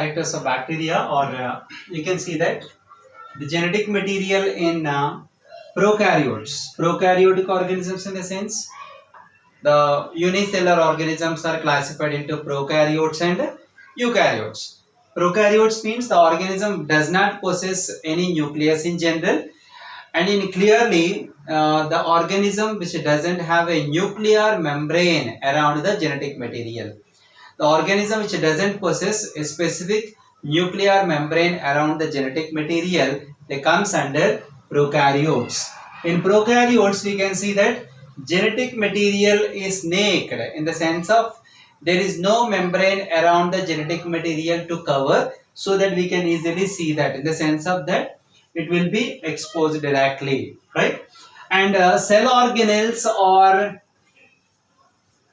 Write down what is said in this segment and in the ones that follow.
characters of bacteria, or you can see that the genetic material in prokaryotic organisms, in the sense the unicellular organisms are classified into prokaryotes and eukaryotes. Prokaryotes means the organism does not possess any nucleus in general, and in clearly the organism which doesn't have a nuclear membrane around the genetic material. The organism which doesn't possess a specific nuclear membrane around the genetic material, they comes under prokaryotes. In prokaryotes, we can see that genetic material is naked, in the sense of there is no membrane around the genetic material to cover, so that we can easily see that, in the sense of that it will be exposed directly, right? And cell organelles are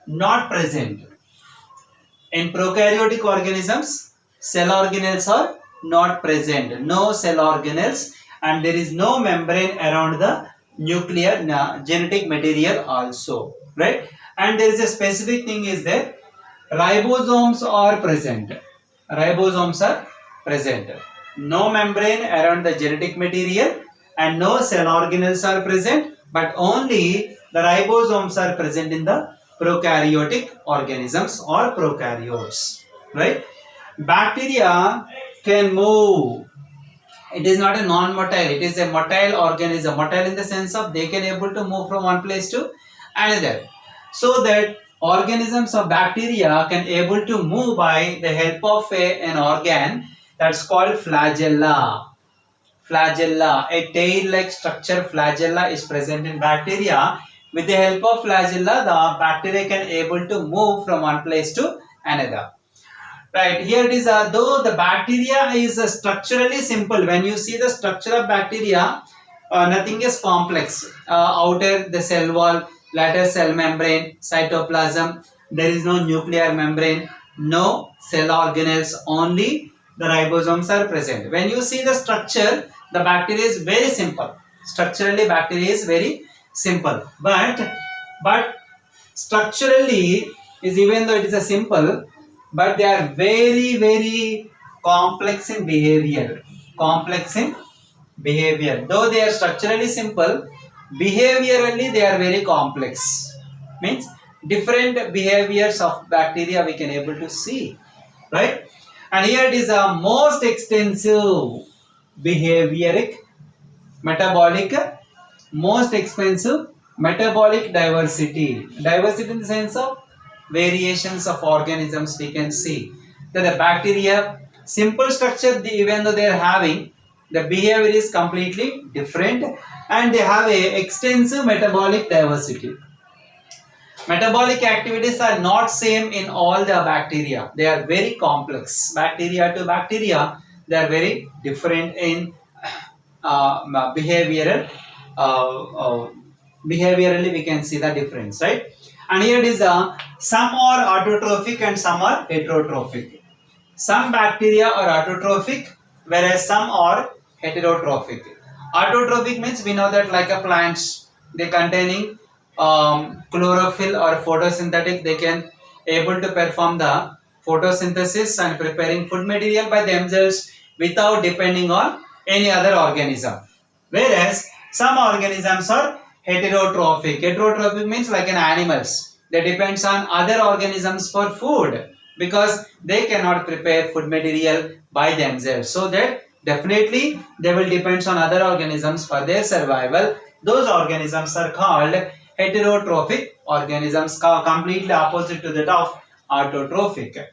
not present. In prokaryotic organisms, cell organelles are not present. No cell organelles, and there is no membrane around the nuclear genetic material also, right? And there is a specific thing is that ribosomes are present. Ribosomes are present. No membrane around the genetic material and no cell organelles are present, but only the ribosomes are present in the prokaryotic organisms or prokaryotes, right? Bacteria can move. It is not a non-motile, it is a motile organism. Motile in the sense of they can able to move from one place to another. So that organisms of bacteria can able to move by the help of an organ that's called flagella. Flagella, a tail-like structure, flagella is present in bacteria. With the help of flagella, the bacteria can able to move from one place to another. Right, here it is, though the bacteria is structurally simple. When you see the structure of bacteria, nothing is complex. Outer the cell wall, lateral cell membrane, cytoplasm, there is no nuclear membrane, no cell organelles, only the ribosomes are present. When you see the structure, the bacteria is very simple. Structurally, bacteria is very simple. But structurally, is even though it is a simple, but they are very, very complex in behavior. Complex in behavior. Though they are structurally simple, behaviorally they are very complex. Means different behaviors of bacteria we can able to see, right? And here it is a most extensive behavioric, metabolic, most expensive metabolic diversity. Diversity in the sense of variations of organisms we can see. That the bacteria, simple structure, even though they are having, the behavior is completely different, and they have a extensive metabolic diversity. Metabolic activities are not same in all the bacteria. They are very complex. Bacteria to bacteria, they are very different in behavioral. Behaviorally, we can see the difference, right? And here it is, some are autotrophic and some are heterotrophic. Some bacteria are autotrophic, whereas some are heterotrophic. Autotrophic means we know that like a plants, they containing chlorophyll or photosynthetic, they can able to perform the photosynthesis and preparing food material by themselves without depending on any other organism. Whereas some organisms are heterotrophic. Heterotrophic means like an animals. They depends on other organisms for food because they cannot prepare food material by themselves. So that definitely they will depend on other organisms for their survival. Those organisms are called heterotrophic organisms, completely opposite to that of autotrophic.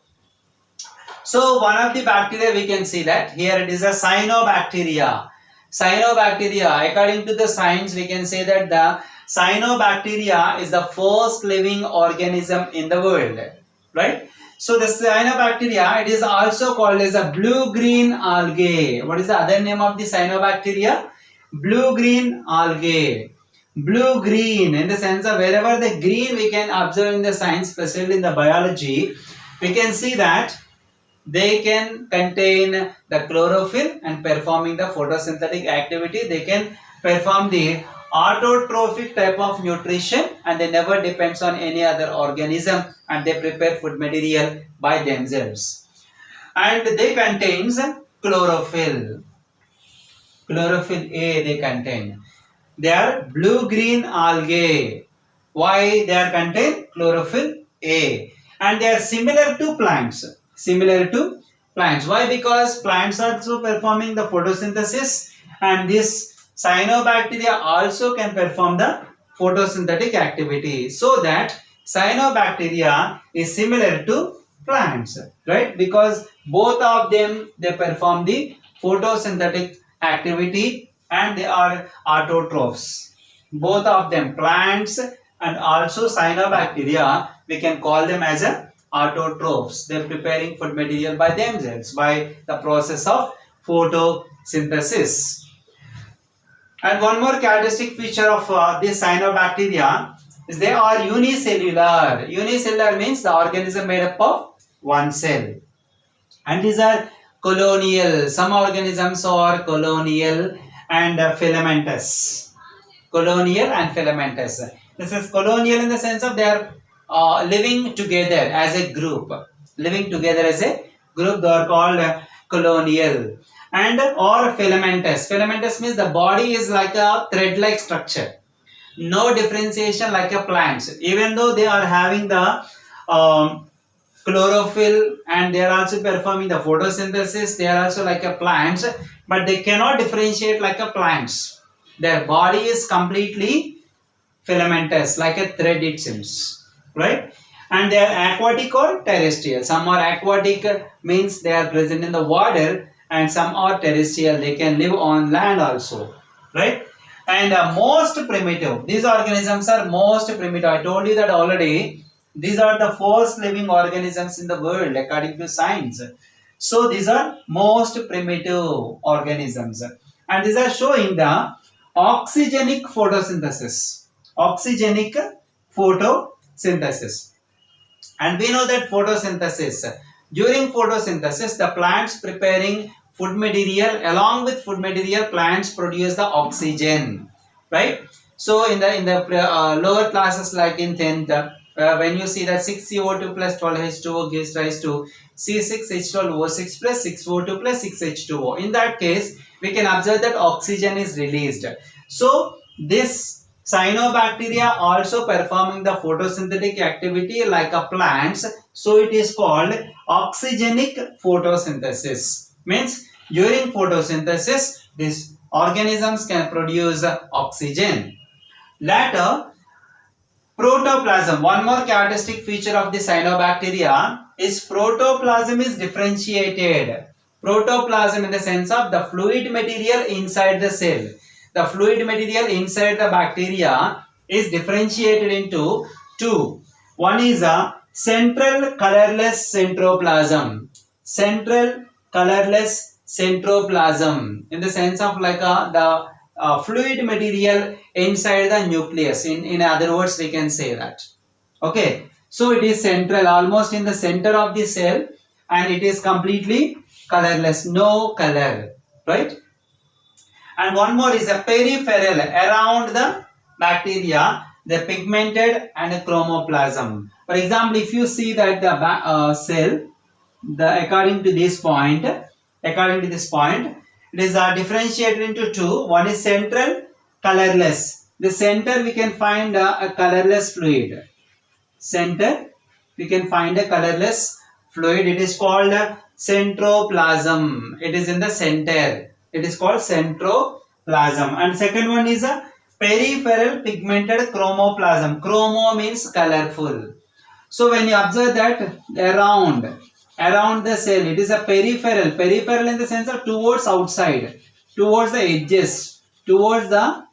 So one of the bacteria we can see that here it is a cyanobacteria. Cyanobacteria, according to the science, we can say that the cyanobacteria is the first living organism in the world, right? So the cyanobacteria, it is also called as a blue-green algae. What is the other name of the cyanobacteria? Blue-green algae. Blue-green, in the sense of wherever the green we can observe in the science, especially in the biology, we can see that they can contain the chlorophyll and performing the photosynthetic activity. They can perform the autotrophic type of nutrition and they never depends on any other organism and they prepare food material by themselves. and they contains chlorophyll. Chlorophyll A they contain. They are blue-green algae. Why they are contain chlorophyll A? And they are similar to plants. Similar to plants. Why? Because plants are also performing the photosynthesis, and this cyanobacteria also can perform the photosynthetic activity. So that cyanobacteria is similar to plants, right? Because both of them they perform the photosynthetic activity and they are autotrophs. Both of them, plants and also cyanobacteria, we can call them as a autotrophs. They are preparing food material by themselves by the process of photosynthesis. And one more characteristic feature of this cyanobacteria is they are unicellular. Unicellular means the organism made up of one cell. And these are colonial. Some organisms are colonial and filamentous. Colonial and filamentous. This is colonial in the sense of they are living together as a group. Living together as a group, they are called colonial. And or filamentous. Filamentous means the body is like a thread-like structure. No differentiation like a plants. Even though they are having the chlorophyll and they are also performing the photosynthesis, they are also like a plants, but they cannot differentiate like a plants. Their body is completely filamentous, like a thread it seems, right? And they are aquatic or terrestrial. Some are aquatic, means they are present in the water, and some are terrestrial, they can live on land also, right? And most primitive, these organisms are most primitive. I told you that already. These are the first living organisms in the world according to science. So these are most primitive organisms, and these are showing the oxygenic photosynthesis. Oxygenic photosynthesis. And we know that photosynthesis, during photosynthesis, the plants preparing food material, along with food material, plants produce the oxygen, right? So in the lower classes, like in 10th, when you see that 6CO2 plus 12H2O gives rise to C6H12O6 plus 6O2 plus 6H2O. In that case, we can observe that oxygen is released. So this cyanobacteria also performing the photosynthetic activity like a plants. So it is called oxygenic photosynthesis. Means during photosynthesis, these organisms can produce oxygen. Later, protoplasm. One more characteristic feature of the cyanobacteria is protoplasm is differentiated. Protoplasm in the sense of the fluid material inside the cell. The fluid material inside the bacteria is differentiated into two. One is a central colorless centroplasm. Central colorless centroplasm in the sense of like the fluid material inside the nucleus. In other words, we can say that. Okay. So it is central, almost in the center of the cell, and it is completely colorless, no color, right? And one more is a peripheral, around the bacteria, the pigmented and a chromoplasm. For example, if you see that the cell, according to this point, it is differentiated into two. One is central, colorless. The center we can find a colorless fluid. Center we can find a colorless fluid. It is called centroplasm. It is in the center. It is called centroplasm. And second one is a peripheral pigmented chromoplasm. Chromo means colorful. So when you observe that around the cell, it is a peripheral in the sense of towards outside, towards the edges, towards the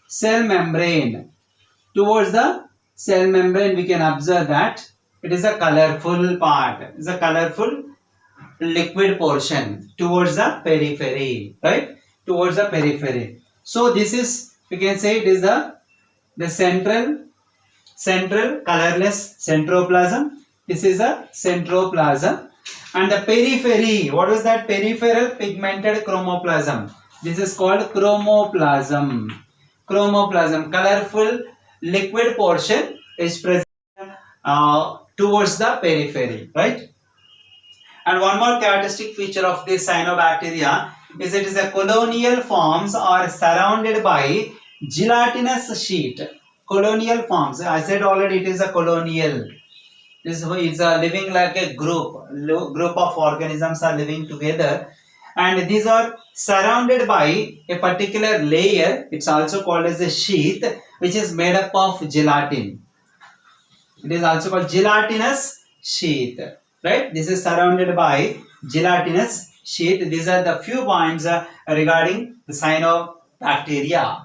cell membrane. Towards the cell membrane, we can observe that it is a colorful part. It is a colorful liquid portion towards the periphery, right? Towards the periphery. So this is, we can say, it is the central colorless centroplasm. This is a centroplasm. And the periphery, what is that? Peripheral pigmented chromoplasm. This is called chromoplasm. Chromoplasm, colorful liquid portion is present towards the periphery, right? And one more characteristic feature of this cyanobacteria is it is a colonial forms are surrounded by gelatinous sheet. Colonial forms, I said already, it is a colonial. This is a living like a group of organisms are living together, and these are surrounded by a particular layer. It's also called as a sheath, which is made up of gelatin. It is also called gelatinous sheath, right? This is surrounded by gelatinous sheath. These are the few points regarding the cyanobacteria.